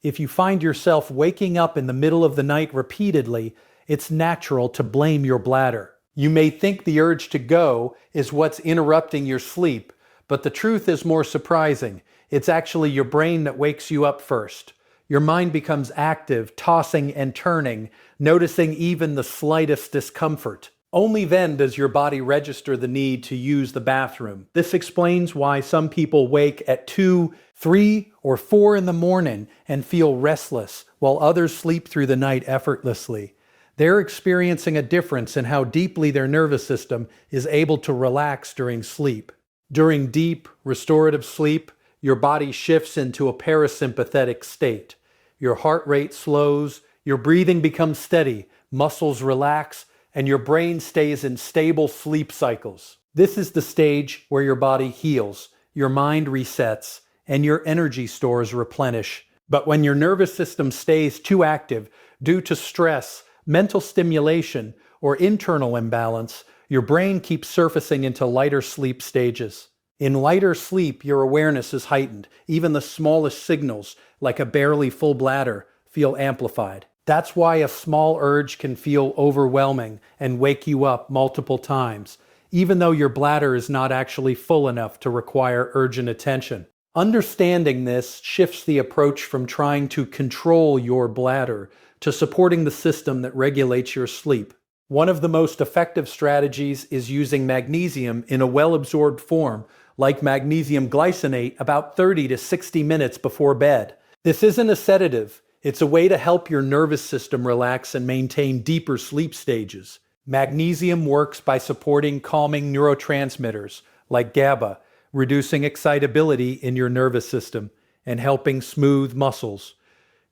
If you find yourself waking up in the middle of the night repeatedly, it's natural to blame your bladder. You may think the urge to go is what's interrupting your sleep, but the truth is more surprising. It's actually your brain that wakes you up first. Your mind becomes active, tossing and turning, noticing even the slightest discomfort. Only then does your body register the need to use the bathroom. This explains why some people wake at 2, 3, or 4 in the morning and feel restless, while others sleep through the night effortlessly. They're experiencing a difference in how deeply their nervous system is able to relax during sleep. During deep, restorative sleep, your body shifts into a parasympathetic state. Your heart rate slows, your breathing becomes steady, muscles relax, and your brain stays in stable sleep cycles. This is the stage where your body heals, your mind resets, and your energy stores replenish. But when your nervous system stays too active due to stress, mental stimulation, or internal imbalance, your brain keeps surfacing into lighter sleep stages. In lighter sleep, your awareness is heightened. Even the smallest signals, like a barely full bladder, feel amplified. That's why a small urge can feel overwhelming and wake you up multiple times, even though your bladder is not actually full enough to require urgent attention. Understanding this shifts the approach from trying to control your bladder to supporting the system that regulates your sleep. One of the most effective strategies is using magnesium in a well-absorbed form, like magnesium glycinate, about 30 to 60 minutes before bed. This isn't a sedative. It's a way to help your nervous system relax and maintain deeper sleep stages. Magnesium works by supporting calming neurotransmitters like GABA, reducing excitability in your nervous system, and helping smooth muscles,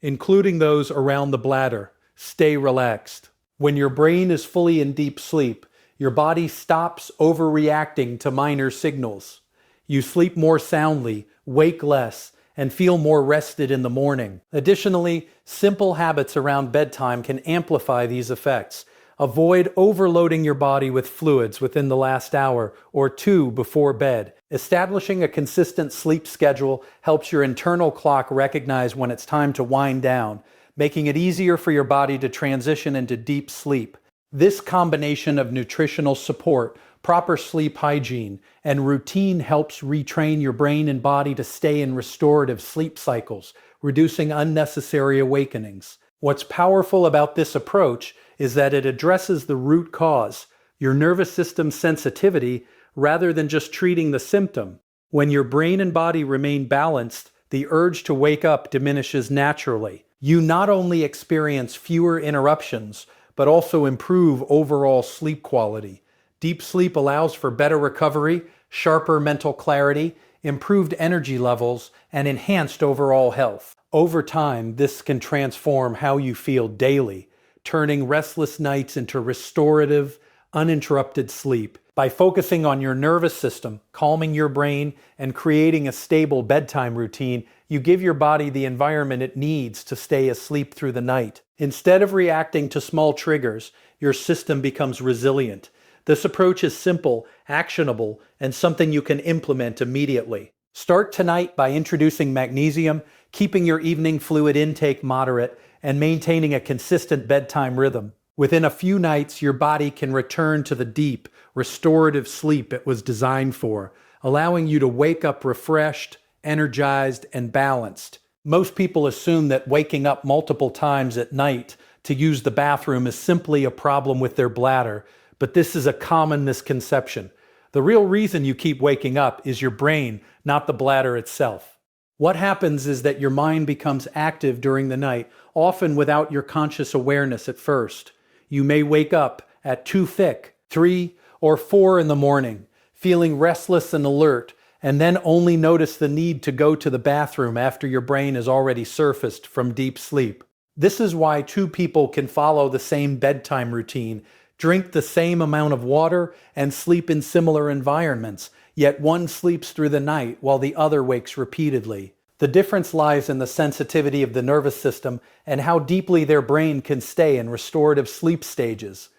including those around the bladder. Stay relaxed. When your brain is fully in deep sleep, your body stops overreacting to minor signals. You sleep more soundly, wake less, and feel more rested in the morning. Additionally, simple habits around bedtime can amplify these effects. Avoid overloading your body with fluids within the last hour or two before bed. Establishing a consistent sleep schedule helps your internal clock recognize when it's time to wind down, making it easier for your body to transition into deep sleep. This combination of nutritional support, proper sleep hygiene, and routine helps retrain your brain and body to stay in restorative sleep cycles, reducing unnecessary awakenings. What's powerful about this approach is that it addresses the root cause, your nervous system sensitivity, rather than just treating the symptom. When your brain and body remain balanced, the urge to wake up diminishes naturally. You not only experience fewer interruptions, but also improve overall sleep quality. Deep sleep allows for better recovery, sharper mental clarity, improved energy levels, and enhanced overall health. Over time, this can transform how you feel daily, turning restless nights into restorative, uninterrupted sleep. By focusing on your nervous system, calming your brain, and creating a stable bedtime routine, you give your body the environment it needs to stay asleep through the night. Instead of reacting to small triggers, your system becomes resilient. This approach is simple, actionable, and something you can implement immediately. Start tonight by introducing magnesium, keeping your evening fluid intake moderate, and maintaining a consistent bedtime rhythm. Within a few nights, your body can return to the deep, restorative sleep it was designed for, allowing you to wake up refreshed, energized, and balanced. Most people assume that waking up multiple times at night to use the bathroom is simply a problem with their bladder, but this is a common misconception. The real reason you keep waking up is your brain, not the bladder itself. What happens is that your mind becomes active during the night, often without your conscious awareness at first. You may wake up at 2 thick, 3, or 4 in the morning, feeling restless and alert, and then only notice the need to go to the bathroom after your brain has already surfaced from deep sleep. This is why two people can follow the same bedtime routine, drink the same amount of water, and sleep in similar environments, yet one sleeps through the night while the other wakes repeatedly. The difference lies in the sensitivity of the nervous system and how deeply their brain can stay in restorative sleep stages.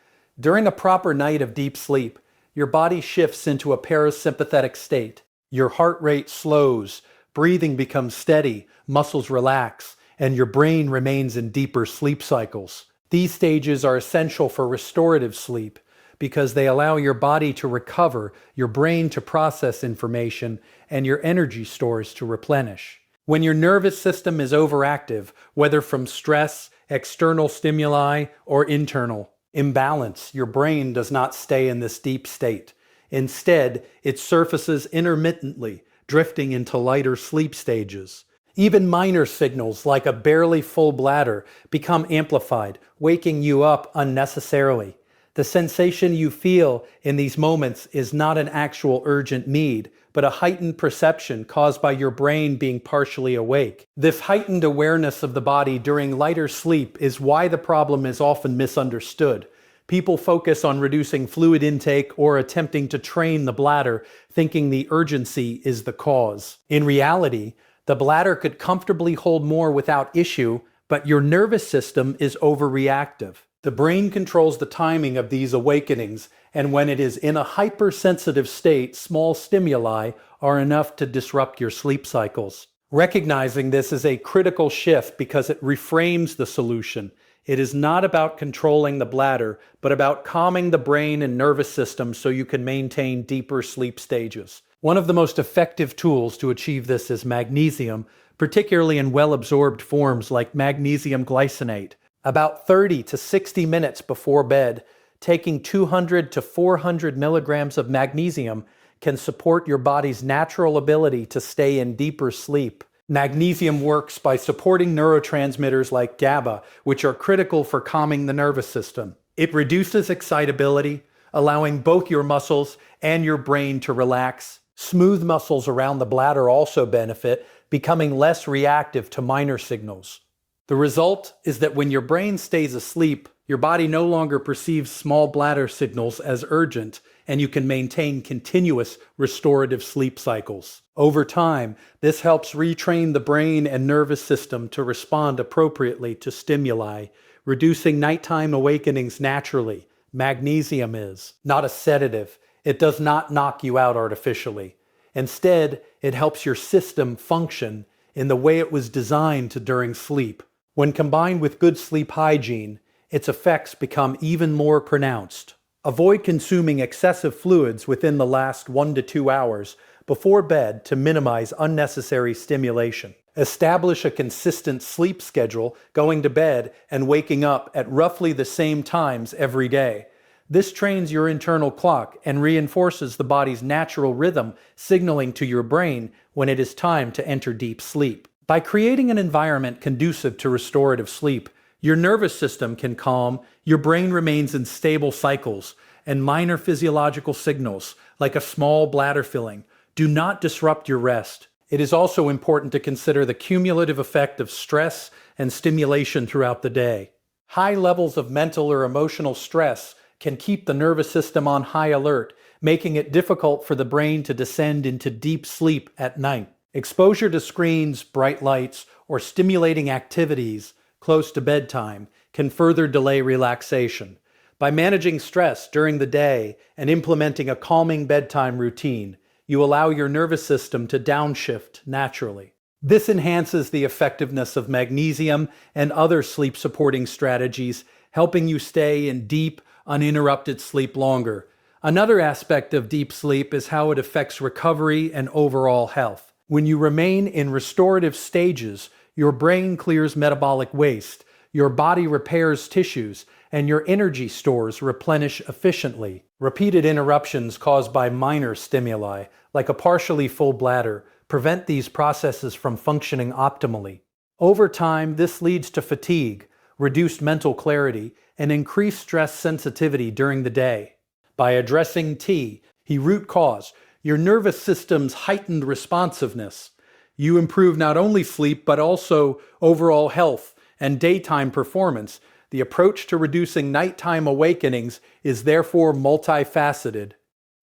During a proper night of deep sleep, your body shifts into a parasympathetic state. Your heart rate slows, breathing becomes steady, muscles relax, and your brain remains in deeper sleep cycles. These stages are essential for restorative sleep because they allow your body to recover, your brain to process information, and your energy stores to replenish. When your nervous system is overactive, whether from stress, external stimuli, or internal imbalance, your brain does not stay in this deep state. Instead, it surfaces intermittently, drifting into lighter sleep stages. Even minor signals like a barely full bladder become amplified, waking you up unnecessarily. The sensation you feel in these moments is not an actual urgent need, but a heightened perception caused by your brain being partially awake. This heightened awareness of the body during lighter sleep is why the problem is often misunderstood. People focus on reducing fluid intake or attempting to train the bladder, thinking the urgency is the cause. In reality, the bladder could comfortably hold more without issue, but your nervous system is overreactive. The brain controls the timing of these awakenings, and when it is in a hypersensitive state, small stimuli are enough to disrupt your sleep cycles. Recognizing this is a critical shift because it reframes the solution. It is not about controlling the bladder, but about calming the brain and nervous system so you can maintain deeper sleep stages. One of the most effective tools to achieve this is magnesium, particularly in well-absorbed forms like magnesium glycinate. About 30 to 60 minutes before bed, taking 200 to 400 milligrams of magnesium can support your body's natural ability to stay in deeper sleep. Magnesium works by supporting neurotransmitters like GABA, which are critical for calming the nervous system. It reduces excitability, allowing both your muscles and your brain to relax. Smooth muscles around the bladder also benefit, becoming less reactive to minor signals. The result is that when your brain stays asleep, your body no longer perceives small bladder signals as urgent, and you can maintain continuous restorative sleep cycles. Over time, this helps retrain the brain and nervous system to respond appropriately to stimuli, reducing nighttime awakenings naturally. Magnesium is not a sedative. It does not knock you out artificially. Instead, it helps your system function in the way it was designed to during sleep. When combined with good sleep hygiene, its effects become even more pronounced. Avoid consuming excessive fluids within the last 1 to 2 hours before bed to minimize unnecessary stimulation. Establish a consistent sleep schedule, going to bed and waking up at roughly the same times every day. This trains your internal clock and reinforces the body's natural rhythm, signaling to your brain when it is time to enter deep sleep. By creating an environment conducive to restorative sleep, your nervous system can calm, your brain remains in stable cycles, and minor physiological signals, like a small bladder filling, do not disrupt your rest. It is also important to consider the cumulative effect of stress and stimulation throughout the day. High levels of mental or emotional stress can keep the nervous system on high alert, making it difficult for the brain to descend into deep sleep at night. Exposure to screens, bright lights, or stimulating activities close to bedtime can further delay relaxation. By managing stress during the day and implementing a calming bedtime routine, you allow your nervous system to downshift naturally. This enhances the effectiveness of magnesium and other sleep-supporting strategies, helping you stay in deep, uninterrupted sleep longer. Another aspect of deep sleep is how it affects recovery and overall health. When you remain in restorative stages, your brain clears metabolic waste, your body repairs tissues, and your energy stores replenish efficiently. Repeated interruptions caused by minor stimuli, like a partially full bladder, prevent these processes from functioning optimally. Over time, this leads to fatigue, reduced mental clarity, and increased stress sensitivity during the day. By addressing the root cause, your nervous system's heightened responsiveness, you improve not only sleep but also overall health and daytime performance. The approach to reducing nighttime awakenings is therefore multifaceted.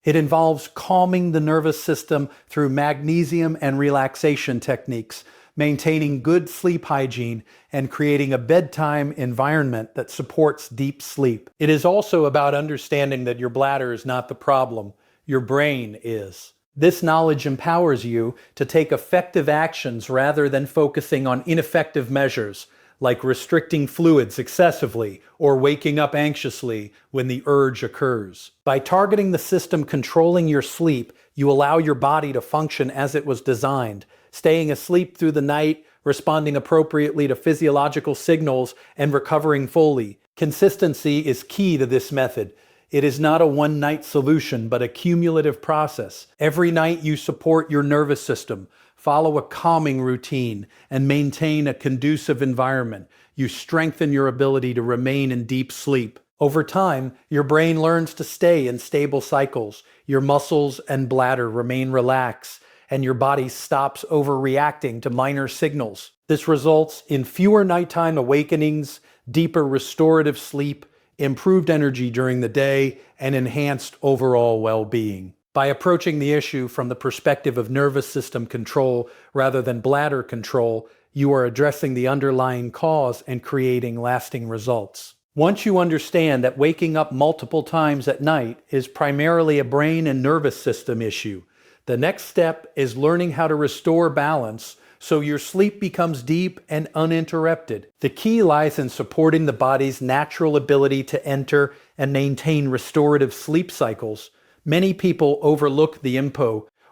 It involves calming the nervous system through magnesium and relaxation techniques, maintaining good sleep hygiene, and creating a bedtime environment that supports deep sleep. It is also about understanding that your bladder is not the problem. Your brain is. This knowledge empowers you to take effective actions rather than focusing on ineffective measures, like restricting fluids excessively or waking up anxiously when the urge occurs. By targeting the system controlling your sleep, you allow your body to function as it was designed, staying asleep through the night, responding appropriately to physiological signals, and recovering fully. Consistency is key to this method. It is not a one-night solution, but a cumulative process. Every night you support your nervous system, follow a calming routine, and maintain a conducive environment. You strengthen your ability to remain in deep sleep. Over time, your brain learns to stay in stable cycles. Your muscles and bladder remain relaxed, and your body stops overreacting to minor signals. This results in fewer nighttime awakenings, deeper restorative sleep, improved energy during the day, and enhanced overall well-being. By approaching the issue from the perspective of nervous system control rather than bladder control, you are addressing the underlying cause and creating lasting results. Once you understand that waking up multiple times at night is primarily a brain and nervous system issue, the next step is learning how to restore balance so your sleep becomes deep and uninterrupted. The key lies in supporting the body's natural ability to enter and maintain restorative sleep cycles. Many people overlook the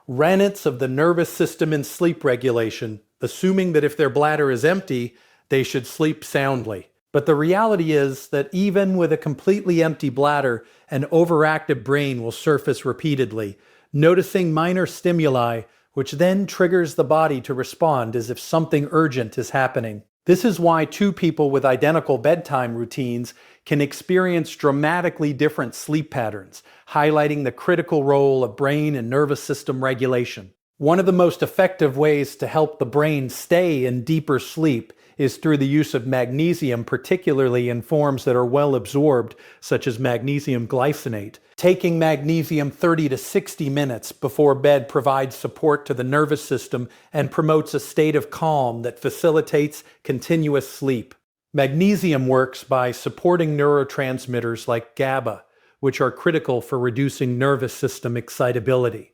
remnants of the nervous system in sleep regulation, assuming that if their bladder is empty, they should sleep soundly. But the reality is that even with a completely empty bladder, an overactive brain will surface repeatedly, noticing minor stimuli, which then triggers the body to respond as if something urgent is happening. This is why two people with identical bedtime routines can experience dramatically different sleep patterns, highlighting the critical role of brain and nervous system regulation. One of the most effective ways to help the brain stay in deeper sleep is through the use of magnesium, particularly in forms that are well absorbed, such as magnesium glycinate. Taking magnesium 30 to 60 minutes before bed provides support to the nervous system and promotes a state of calm that facilitates continuous sleep. Magnesium works by supporting neurotransmitters like GABA, which are critical for reducing nervous system excitability.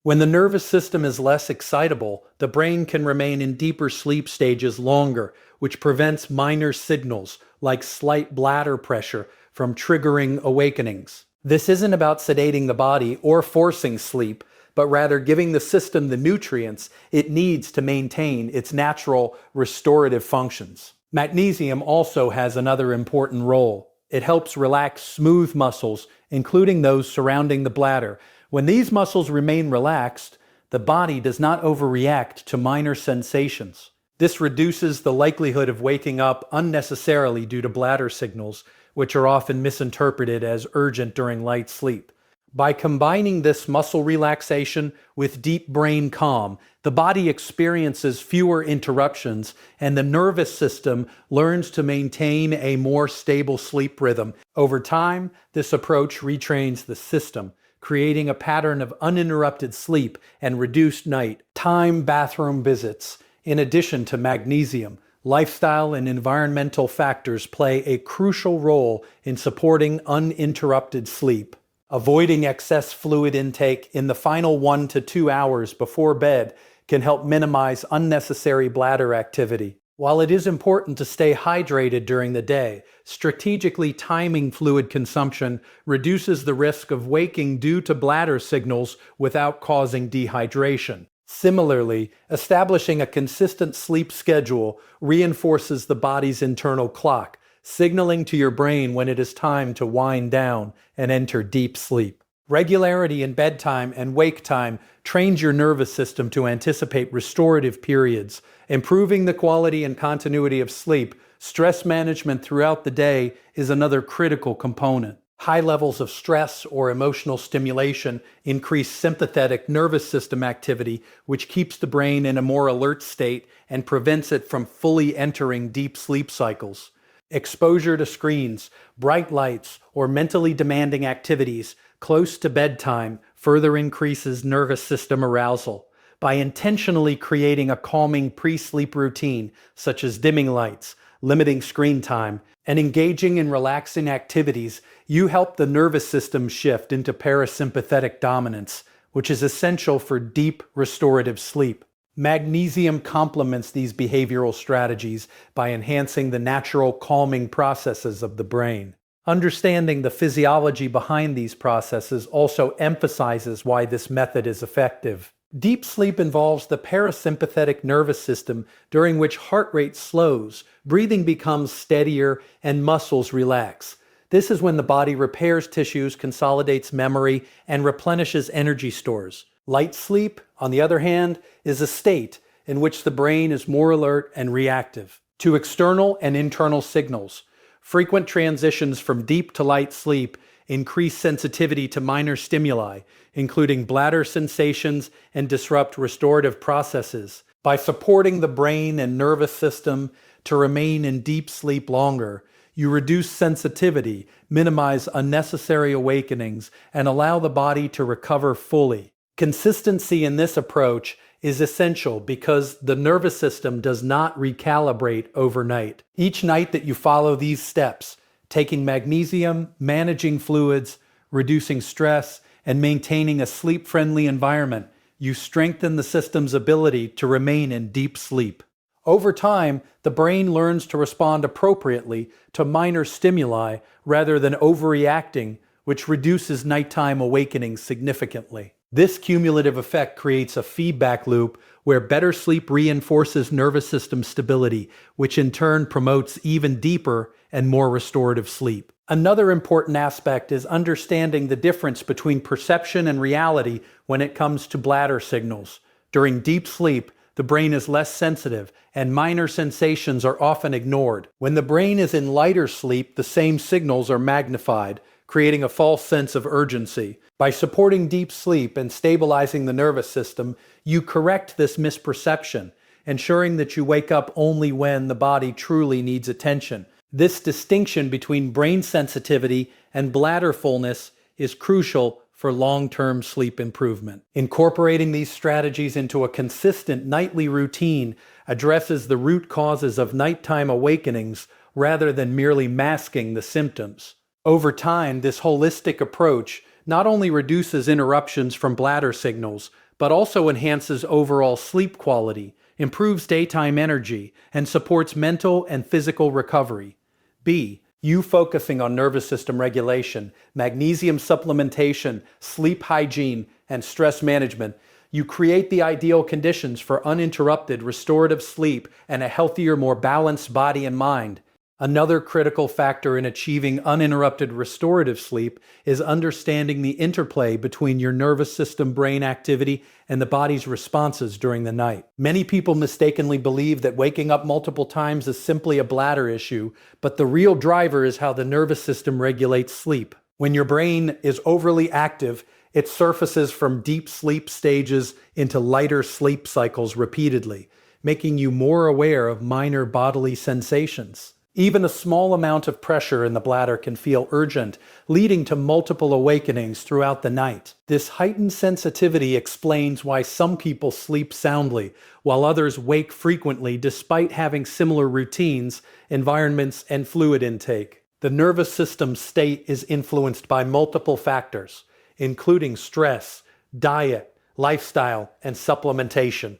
When the nervous system is less excitable, the brain can remain in deeper sleep stages longer, which prevents minor signals like slight bladder pressure from triggering awakenings. This isn't about sedating the body or forcing sleep, but rather giving the system the nutrients it needs to maintain its natural restorative functions. Magnesium also has another important role. It helps relax smooth muscles, including those surrounding the bladder. When these muscles remain relaxed, the body does not overreact to minor sensations. This reduces the likelihood of waking up unnecessarily due to bladder signals, which are often misinterpreted as urgent during light sleep. By combining this muscle relaxation with deep brain calm, the body experiences fewer interruptions and the nervous system learns to maintain a more stable sleep rhythm. Over time, this approach retrains the system, creating a pattern of uninterrupted sleep and reduced night-time bathroom visits. In addition to magnesium, lifestyle and environmental factors play a crucial role in supporting uninterrupted sleep. Avoiding excess fluid intake in the final 1 to 2 hours before bed can help minimize unnecessary bladder activity. While it is important to stay hydrated during the day, strategically timing fluid consumption reduces the risk of waking due to bladder signals without causing dehydration. Similarly, establishing a consistent sleep schedule reinforces the body's internal clock, signaling to your brain when it is time to wind down and enter deep sleep. Regularity in bedtime and wake time trains your nervous system to anticipate restorative periods, improving the quality and continuity of sleep. Stress management throughout the day is another critical component. High levels of stress or emotional stimulation increase sympathetic nervous system activity, which keeps the brain in a more alert state and prevents it from fully entering deep sleep cycles. Exposure to screens, bright lights, or mentally demanding activities close to bedtime further increases nervous system arousal. By intentionally creating a calming pre-sleep routine, such as dimming lights, limiting screen time, and engaging in relaxing activities, you help the nervous system shift into parasympathetic dominance, which is essential for deep restorative sleep. Magnesium complements these behavioral strategies by enhancing the natural calming processes of the brain. Understanding the physiology behind these processes also emphasizes why this method is effective. Deep sleep involves the parasympathetic nervous system, during which heart rate slows, breathing becomes steadier, and muscles relax. This is when the body repairs tissues, consolidates memory, and replenishes energy stores. Light sleep, on the other hand, is a state in which the brain is more alert and reactive to external and internal signals. Frequent transitions from deep to light sleep increase sensitivity to minor stimuli, including bladder sensations, and disrupt restorative processes. By supporting the brain and nervous system to remain in deep sleep longer, you reduce sensitivity, minimize unnecessary awakenings, and allow the body to recover fully. Consistency in this approach is essential because the nervous system does not recalibrate overnight. Each night that you follow these steps, taking magnesium, managing fluids, reducing stress, and maintaining a sleep-friendly environment, you strengthen the system's ability to remain in deep sleep. Over time, the brain learns to respond appropriately to minor stimuli rather than overreacting, which reduces nighttime awakenings significantly. This cumulative effect creates a feedback loop where better sleep reinforces nervous system stability, which in turn promotes even deeper and more restorative sleep. Another important aspect is understanding the difference between perception and reality when it comes to bladder signals. During deep sleep, the brain is less sensitive, and minor sensations are often ignored. When the brain is in lighter sleep, the same signals are magnified, creating a false sense of urgency. By supporting deep sleep and stabilizing the nervous system, you correct this misperception, ensuring that you wake up only when the body truly needs attention. This distinction between brain sensitivity and bladder fullness is crucial for long-term sleep improvement. Incorporating these strategies into a consistent nightly routine addresses the root causes of nighttime awakenings rather than merely masking the symptoms. Over time, this holistic approach not only reduces interruptions from bladder signals, but also enhances overall sleep quality, improves daytime energy, and supports mental and physical recovery. B. You focusing on nervous system regulation, magnesium supplementation, sleep hygiene, and stress management, you create the ideal conditions for uninterrupted restorative sleep and a healthier, more balanced body and mind. Another critical factor in achieving uninterrupted restorative sleep is understanding the interplay between your nervous system brain activity and the body's responses during the night. Many people mistakenly believe that waking up multiple times is simply a bladder issue, but the real driver is how the nervous system regulates sleep. When your brain is overly active, it surfaces from deep sleep stages into lighter sleep cycles repeatedly, making you more aware of minor bodily sensations. Even a small amount of pressure in the bladder can feel urgent, leading to multiple awakenings throughout the night. This heightened sensitivity explains why some people sleep soundly, while others wake frequently despite having similar routines, environments, and fluid intake. The nervous system state is influenced by multiple factors, including stress, diet, lifestyle, and supplementation.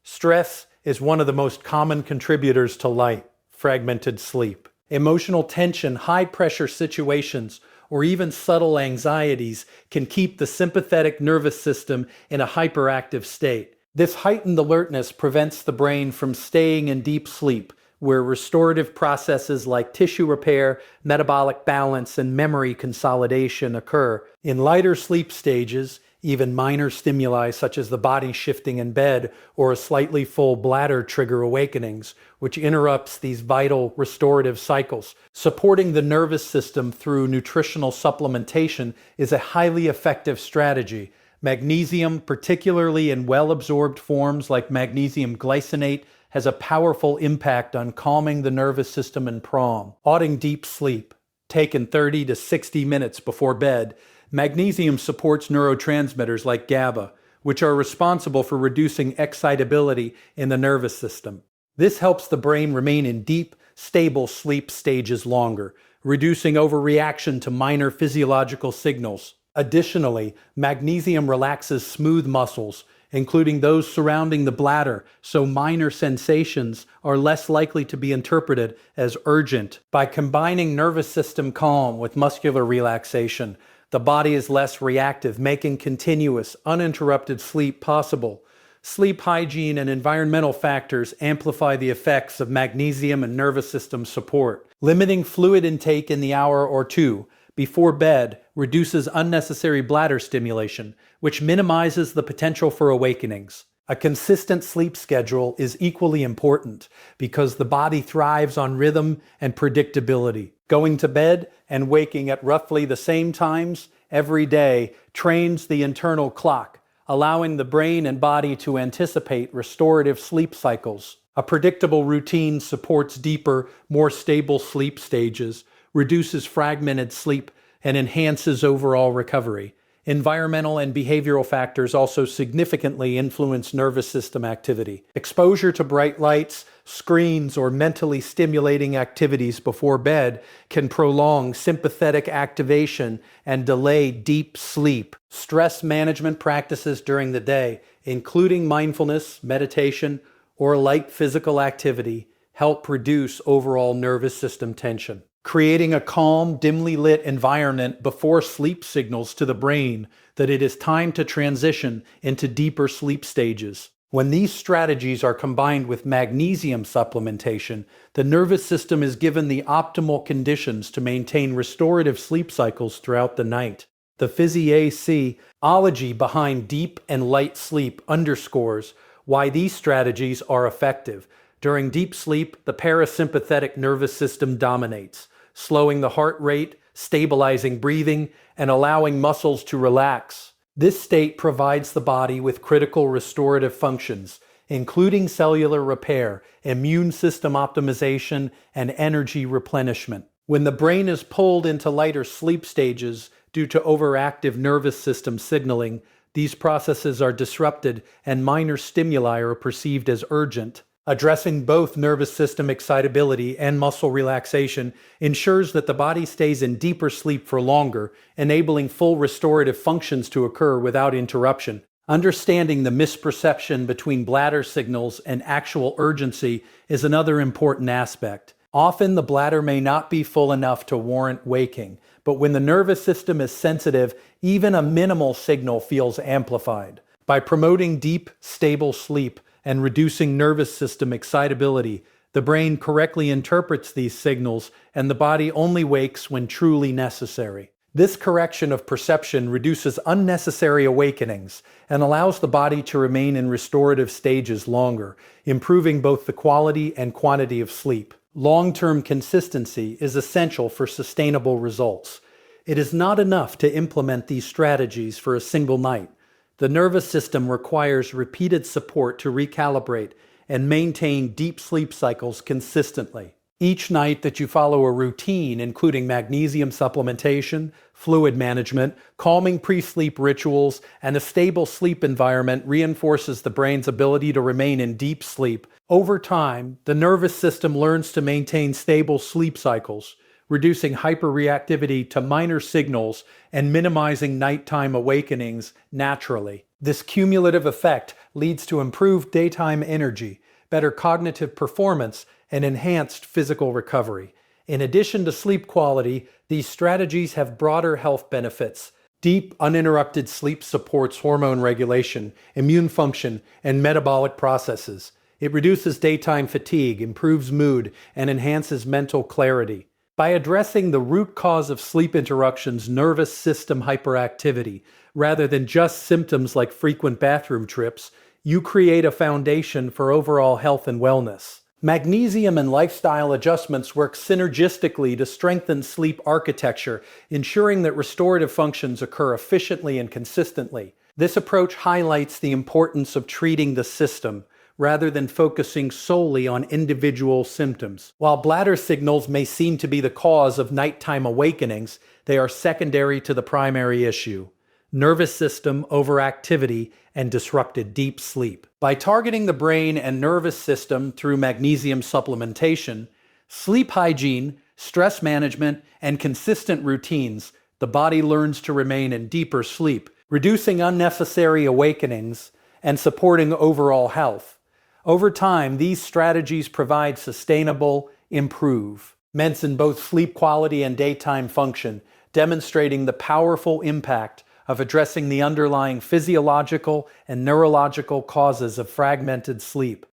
Stress is one of the most common contributors to light, fragmented sleep. Emotional tension, high-pressure situations, or even subtle anxieties can keep the sympathetic nervous system in a hyperactive state. This heightened alertness prevents the brain from staying in deep sleep, where restorative processes like tissue repair, metabolic balance, and memory consolidation occur. In lighter sleep stages, even minor stimuli such as the body shifting in bed or a slightly full bladder trigger awakenings, which interrupts these vital restorative cycles. Supporting the nervous system through nutritional supplementation is a highly effective strategy. Magnesium, particularly in well-absorbed forms like magnesium glycinate, has a powerful impact on calming the nervous system and promoting deep sleep. Taken 30 to 60 minutes before bed, magnesium supports neurotransmitters like GABA, which are responsible for reducing excitability in the nervous system. This helps the brain remain in deep, stable sleep stages longer, reducing overreaction to minor physiological signals. Additionally, magnesium relaxes smooth muscles, including those surrounding the bladder, so minor sensations are less likely to be interpreted as urgent. By combining nervous system calm with muscular relaxation, the body is less reactive, making continuous, uninterrupted sleep possible. Sleep hygiene and environmental factors amplify the effects of magnesium and nervous system support. Limiting fluid intake in the hour or two before bed reduces unnecessary bladder stimulation, which minimizes the potential for awakenings. A consistent sleep schedule is equally important because the body thrives on rhythm and predictability. Going to bed and waking at roughly the same times every day trains the internal clock, allowing the brain and body to anticipate restorative sleep cycles. A predictable routine supports deeper, more stable sleep stages, reduces fragmented sleep, and enhances overall recovery. Environmental and behavioral factors also significantly influence nervous system activity. Exposure to bright lights, screens, or mentally stimulating activities before bed can prolong sympathetic activation and delay deep sleep. Stress management practices during the day, including mindfulness, meditation, or light physical activity, help reduce overall nervous system tension. Creating a calm, dimly lit environment before sleep signals to the brain that it is time to transition into deeper sleep stages. When these strategies are combined with magnesium supplementation, the nervous system is given the optimal conditions to maintain restorative sleep cycles throughout the night. The physiology behind deep and light sleep underscores why these strategies are effective. During deep sleep, the parasympathetic nervous system dominates, slowing the heart rate, stabilizing breathing, and allowing muscles to relax. This state provides the body with critical restorative functions, including cellular repair, immune system optimization, and energy replenishment. When the brain is pulled into lighter sleep stages due to overactive nervous system signaling, these processes are disrupted and minor stimuli are perceived as urgent. Addressing both nervous system excitability and muscle relaxation ensures that the body stays in deeper sleep for longer, enabling full restorative functions to occur without interruption. Understanding the misperception between bladder signals and actual urgency is another important aspect. Often the bladder may not be full enough to warrant waking, but when the nervous system is sensitive, even a minimal signal feels amplified. By promoting deep, stable sleep, and reducing nervous system excitability, the brain correctly interprets these signals and the body only wakes when truly necessary. This correction of perception reduces unnecessary awakenings and allows the body to remain in restorative stages longer, improving both the quality and quantity of sleep. Long-term consistency is essential for sustainable results. It is not enough to implement these strategies for a single night. The nervous system requires repeated support to recalibrate and maintain deep sleep cycles consistently. Each night that you follow a routine, including magnesium supplementation, fluid management, calming pre-sleep rituals, and a stable sleep environment reinforces the brain's ability to remain in deep sleep. Over time, the nervous system learns to maintain stable sleep cycles, reducing hyperreactivity to minor signals and minimizing nighttime awakenings naturally. This cumulative effect leads to improved daytime energy, better cognitive performance, and enhanced physical recovery. In addition to sleep quality, these strategies have broader health benefits. Deep, uninterrupted sleep supports hormone regulation, immune function, and metabolic processes. It reduces daytime fatigue, improves mood, and enhances mental clarity. By addressing the root cause of sleep interruptions, nervous system hyperactivity, rather than just symptoms like frequent bathroom trips, you create a foundation for overall health and wellness. Magnesium and lifestyle adjustments work synergistically to strengthen sleep architecture, ensuring that restorative functions occur efficiently and consistently. This approach highlights the importance of treating the system, rather than focusing solely on individual symptoms. While bladder signals may seem to be the cause of nighttime awakenings, they are secondary to the primary issue: nervous system overactivity and disrupted deep sleep. By targeting the brain and nervous system through magnesium supplementation, sleep hygiene, stress management, and consistent routines, the body learns to remain in deeper sleep, reducing unnecessary awakenings and supporting overall health. Over time, these strategies provide sustainable improvements in both sleep quality and daytime function, demonstrating the powerful impact of addressing the underlying physiological and neurological causes of fragmented sleep.